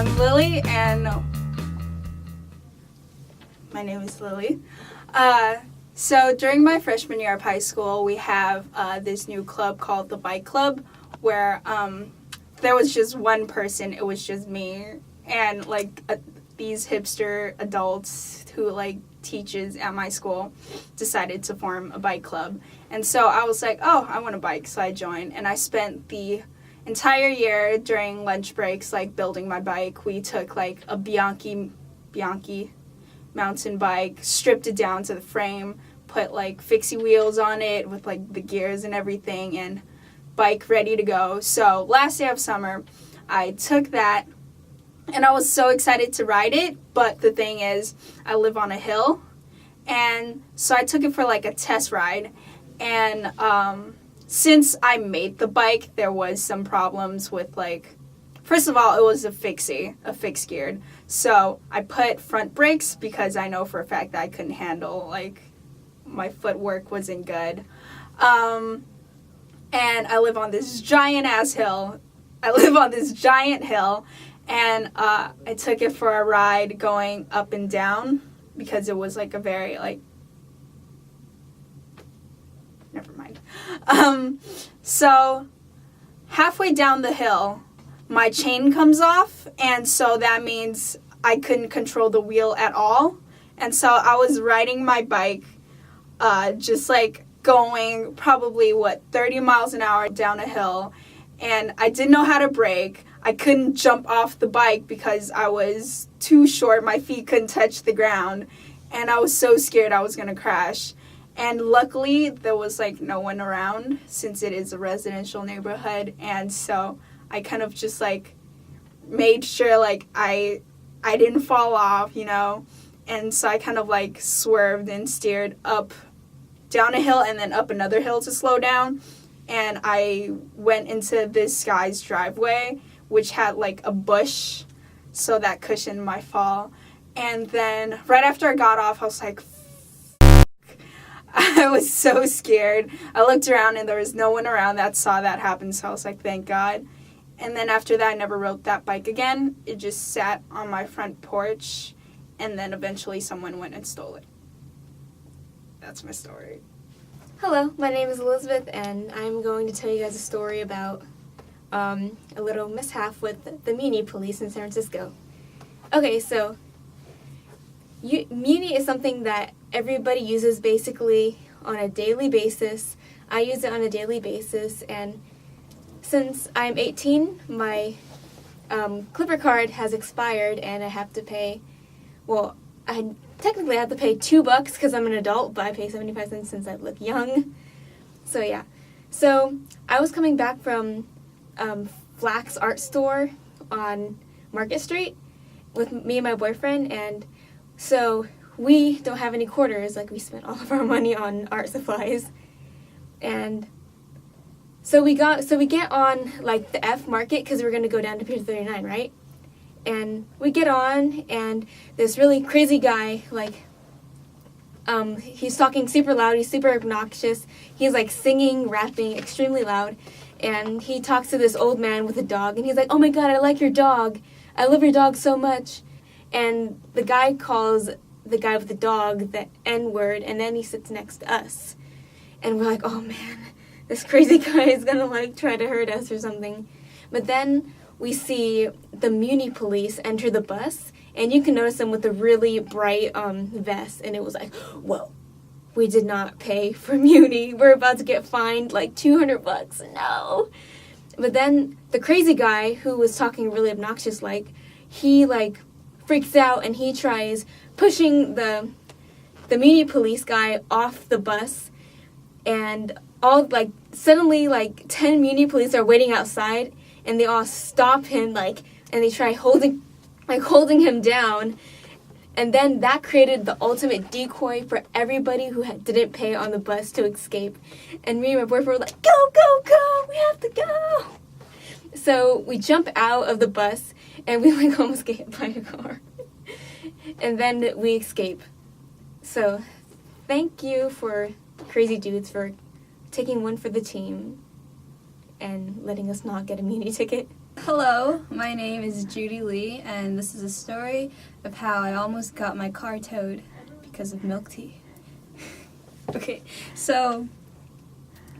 I'm Lily, and my name is Lily. So during my freshman year of high school, we have this new club called the Bike Club, where there was just one person. It was just me and these hipster adults who teaches at my school decided to form a bike club. And so I was like, oh, I want a bike, so I joined. And I spent the entire year during lunch breaks building my bike. We took a Bianchi mountain bike, stripped it down to the frame, put fixie wheels on it with the gears and everything, and bike ready to go. So last day of summer, I took that, and I was so excited to ride it, but the thing is, I live on a hill, and so I took it for a test ride, and since I made the bike, there was some problems with first of all, it was a fixed geared, so I put front brakes because I know for a fact that I couldn't handle, my footwork wasn't good, and I live on this giant hill, and I took it for a ride going up and down because it was a very never mind. So halfway down the hill, my chain comes off, and so that means I couldn't control the wheel at all. And so I was riding my bike, just going probably 30 miles an hour down a hill, and I didn't know how to brake. I couldn't jump off the bike because I was too short. My feet couldn't touch the ground, and I was so scared I was going to crash. And luckily, there was no one around since it is a residential neighborhood, and so I kind of just made sure I didn't fall off, and so I kind of swerved and steered up down a hill and then up another hill to slow down, and I went into this guy's driveway, which had a bush, so that cushioned my fall. And then right after I got off, I was like, I was so scared. I looked around and there was no one around that saw that happen, so I was like, thank God. And then after that, I never rode that bike again. It just sat on my front porch, and then eventually someone went and stole it. That's my story. Hello, my name is Elizabeth, and I'm going to tell you guys a story about a little mishap with the Muni police in San Francisco. Okay, so Muni is something that everybody uses basically on a daily basis. I use it on a daily basis, and since I'm 18, my Clipper card has expired, and I have to pay, I technically have to pay $2 because I'm an adult, but I pay 75 cents since I look young. So yeah. So I was coming back from Flax Art Store on Market Street with me and my boyfriend, and so we don't have any quarters, we spent all of our money on art supplies. And so we get on the F Market because we're going to go down to Pier 39, right? And we get on, and this really crazy guy, he's talking super loud, he's super obnoxious, he's singing, rapping extremely loud, and he talks to this old man with a dog, and he's like, oh my God, I like your dog, I love your dog so much. And the guy calls the guy with the dog the N-word, and then he sits next to us. And we're like, oh man, this crazy guy is gonna try to hurt us or something. But then we see the Muni police enter the bus, and you can notice them with a really bright vest, and it was like, whoa, we did not pay for Muni. We're about to get fined $200. No. But then the crazy guy who was talking really obnoxious, he freaks out, and he tries pushing the Muni police guy off the bus, and all suddenly 10 Muni police are waiting outside, and they all stop him and they try holding him down, and then that created the ultimate decoy for everybody who didn't pay on the bus to escape. And me and my boyfriend were like, go, go, go, we have to go. So we jump out of the bus, and we almost get hit by a car. And then we escape. So thank you for Crazy Dudes for taking one for the team and letting us not get a Muni ticket. Hello, my name is Judy Lee, and this is a story of how I almost got my car towed because of milk tea. Okay, so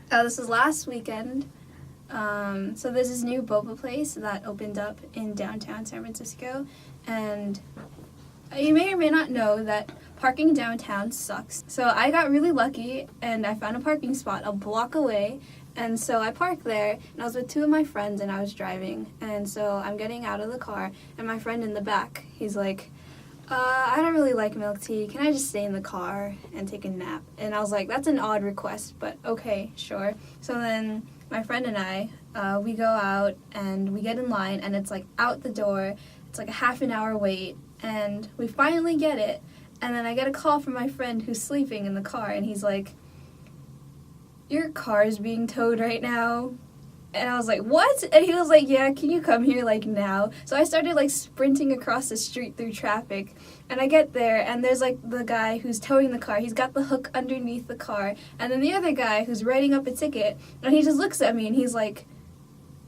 this was last weekend. So there's this new boba place that opened up in downtown San Francisco, and you may or may not know that parking downtown sucks. So I got really lucky, and I found a parking spot a block away. And so I parked there, and I was with two of my friends, and I was driving. And so I'm getting out of the car, and my friend in the back, he's like, I don't really like milk tea. Can I just stay in the car and take a nap? And I was like, that's an odd request, but okay, sure. So then my friend and I, we go out, and we get in line, and it's like out the door. It's like a half an hour wait, and we finally get it. And then I get a call from my friend who's sleeping in the car, and he's like, your car's being towed right now. And I was like, what? And he was like, yeah, can you come here like now? So I started like sprinting across the street through traffic, and I get there, and there's like the guy who's towing the car. He's got the hook underneath the car, and then the other guy who's writing up a ticket, and he just looks at me and he's like,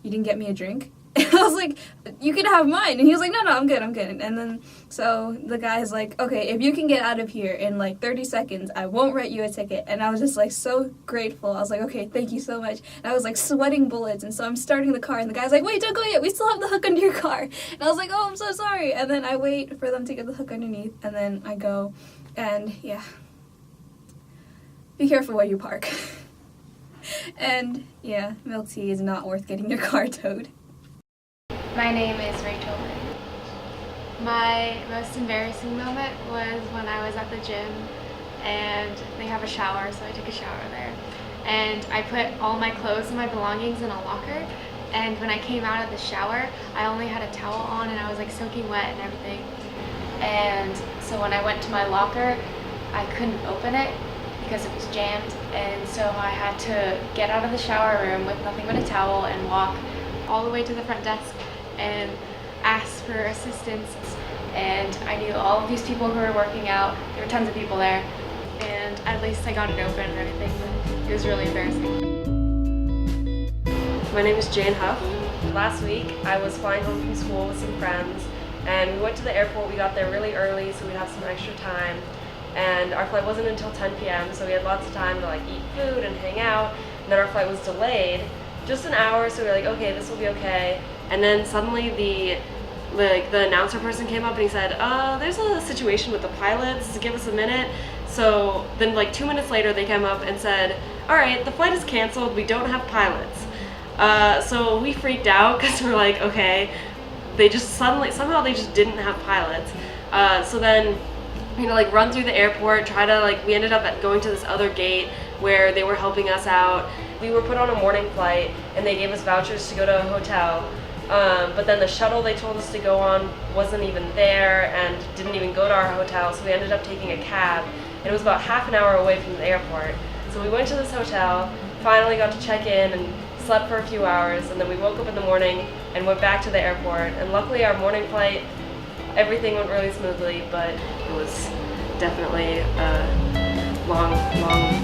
you didn't get me a drink? And I was like, you can have mine. And he was like, no, I'm good. And then, so the guy's like, okay, if you can get out of here in like 30 seconds, I won't write you a ticket. And I was just like so grateful. I was like, okay, thank you so much. And I was like sweating bullets. And so I'm starting the car, and the guy's like, wait, don't go yet. We still have the hook under your car. And I was like, oh, I'm so sorry. And then I wait for them to get the hook underneath, and then I go, and yeah, be careful where you park. And yeah, milk tea is not worth getting your car towed. My name is Rachel Lynn. My most embarrassing moment was when I was at the gym and they have a shower, so I took a shower there. And I put all my clothes and my belongings in a locker, and when I came out of the shower, I only had a towel on and I was like soaking wet and everything. And so when I went to my locker, I couldn't open it because it was jammed, and so I had to get out of the shower room with nothing but a towel and walk all the way to the front desk and ask for assistance. And I knew all of these people who were working out. There were tons of people there, and at least I got it open and everything, but it was really embarrassing. My name is Jane Huff. Last week I was flying home from school with some friends, and we went to the airport. We got there really early so we'd have some extra time, and our flight wasn't until 10 p.m. so we had lots of time to like eat food and hang out. And then our flight was delayed just an hour, so we were like, okay, this will be okay. And then suddenly the announcer person came up and he said, there's a situation with the pilots, give us a minute. So then like 2 minutes later they came up and said, all right, the flight is canceled, we don't have pilots. So we freaked out because we're like, okay, somehow they just didn't have pilots. So then, like run through the airport, we ended up going to this other gate where they were helping us out. We were put on a morning flight and they gave us vouchers to go to a hotel. But then the shuttle they told us to go on wasn't even there and didn't even go to our hotel, so we ended up taking a cab, and it was about half an hour away from the airport. So we went to this hotel, finally got to check in and slept for a few hours, and then we woke up in the morning and went back to the airport. And luckily our morning flight, everything went really smoothly, but it was definitely a long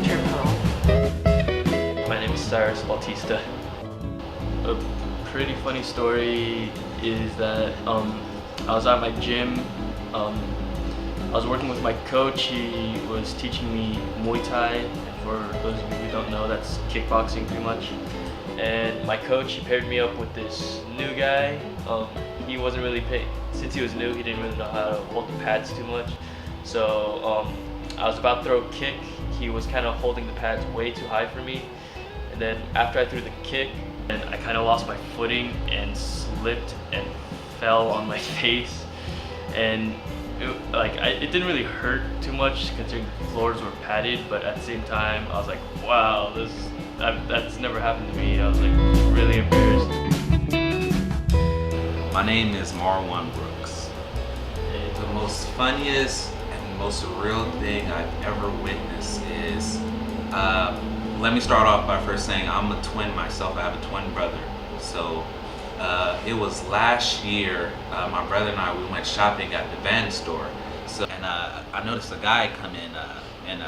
trip home. My name is Cyrus Bautista. A pretty funny story is that I was at my gym. I was working with my coach. He was teaching me Muay Thai. For those of you who don't know, that's kickboxing pretty much. And my coach, he paired me up with this new guy. He wasn't really since he was new, he didn't really know how to hold the pads too much. So I was about to throw a kick. He was kind of holding the pads way too high for me. And then after I threw the kick, and I kind of lost my footing and slipped and fell on my face. And it didn't really hurt too much considering the floors were padded, but at the same time I was like, wow, that's never happened to me. I was like really embarrassed. My name is Marwan Brooks. The most funniest and most surreal thing I've ever witnessed is, let me start off by first saying I'm a twin myself. I have a twin brother. So it was last year, my brother and I, we went shopping at the Van store. And I noticed a guy come in and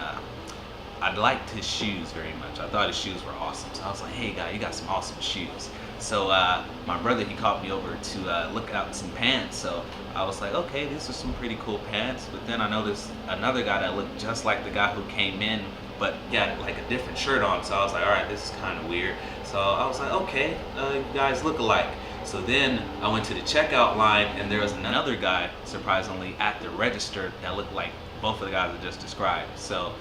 I liked his shoes very much. I thought his shoes were awesome. So I was like, hey guy, you got some awesome shoes. So my brother, he called me over to look out some pants. So I was like, okay, these are some pretty cool pants. But then I noticed another guy that looked just like the guy who came in, but he had like a different shirt on. So I was like, all right, this is kind of weird. So I was like, okay, you guys look alike. So then I went to the checkout line, and there was another guy, surprisingly, at the register that looked like both of the guys I just described. So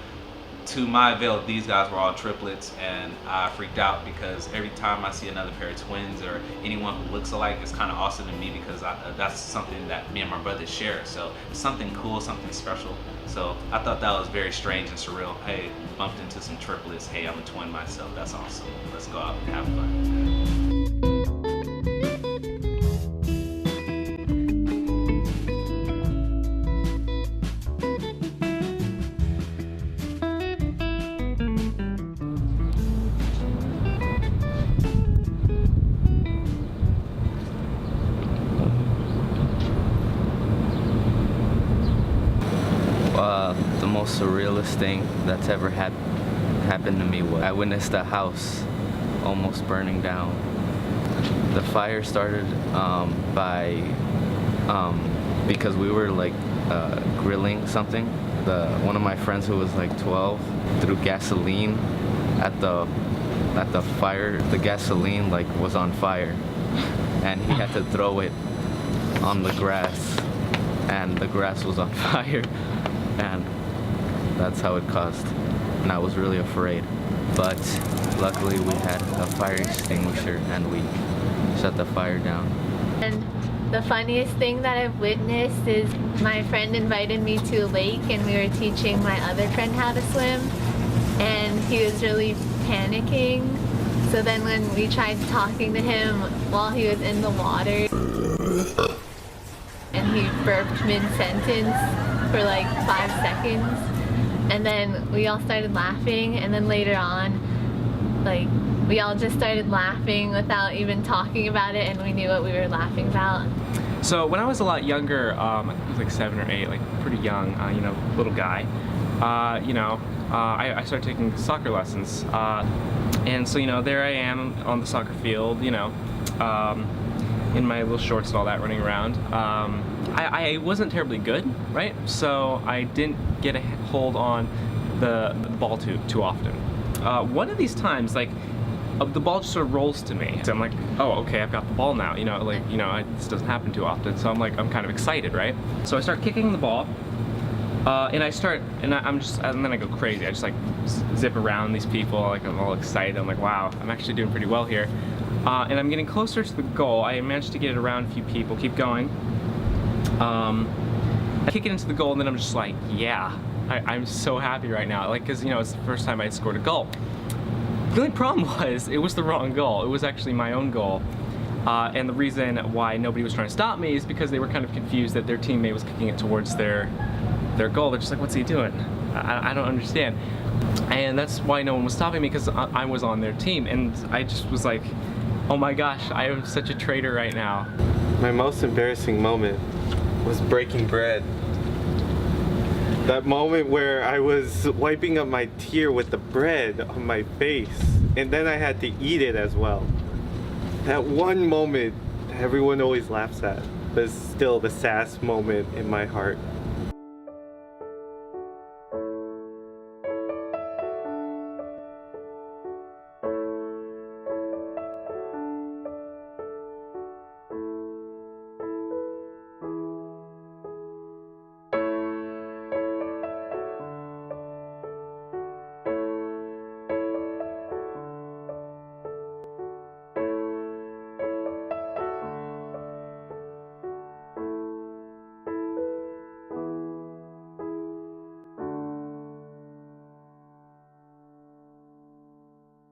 to my avail, these guys were all triplets, and I freaked out because every time I see another pair of twins or anyone who looks alike, it's kind of awesome to me because that's something that me and my brother share. So it's something cool, something special. So I thought that was very strange and surreal. Hey, bumped into some triplets. Hey, I'm a twin myself. That's awesome. Let's go out and have fun. The most surrealist thing that's ever happened to me was I witnessed a house almost burning down. The fire started because we were like grilling something. One of my friends who was like 12 threw gasoline at the fire. The gasoline like was on fire, and he had to throw it on the grass, and the grass was on fire, and that's how it caused. And I was really afraid, but luckily we had a fire extinguisher and we shut the fire down. And the funniest thing that I've witnessed is my friend invited me to a lake, and we were teaching my other friend how to swim, and he was really panicking. So then when we tried talking to him while he was in the water, and he burped mid-sentence for like 5 seconds, and then we all started laughing, and then later on, like, we all just started laughing without even talking about it, and we knew what we were laughing about. So when I was a lot younger, I think it was like 7 or 8, like pretty young, you know, little guy, I started taking soccer lessons. And so, you know, there I am on the soccer field, you know, in my little shorts and all that, running around. I wasn't terribly good, right? So I didn't get a hold on the ball too often. One of these times, like, the ball just sort of rolls to me. So I'm like, oh, okay, I've got the ball now. You know, like, you know, this doesn't happen too often. So I'm like, I'm kind of excited, right? So I start kicking the ball, and and then I go crazy. I just like zip around these people, like I'm all excited. I'm like, wow, I'm actually doing pretty well here. And I'm getting closer to the goal. I managed to get it around a few people. Keep going. I kick it into the goal, and then I'm just like, yeah, I'm so happy right now. Like, cause you know, it's the first time I had scored a goal. The only problem was, it was the wrong goal. It was actually my own goal. And the reason why nobody was trying to stop me is because they were kind of confused that their teammate was kicking it towards their goal. They're just like, what's he doing? I don't understand. And that's why no one was stopping me, because I was on their team. And I just was like, oh my gosh, I am such a traitor right now. My most embarrassing moment was breaking bread. That moment where I was wiping up my tear with the bread on my face, and then I had to eat it as well. That one moment everyone always laughs at, but it's still the saddest moment in my heart.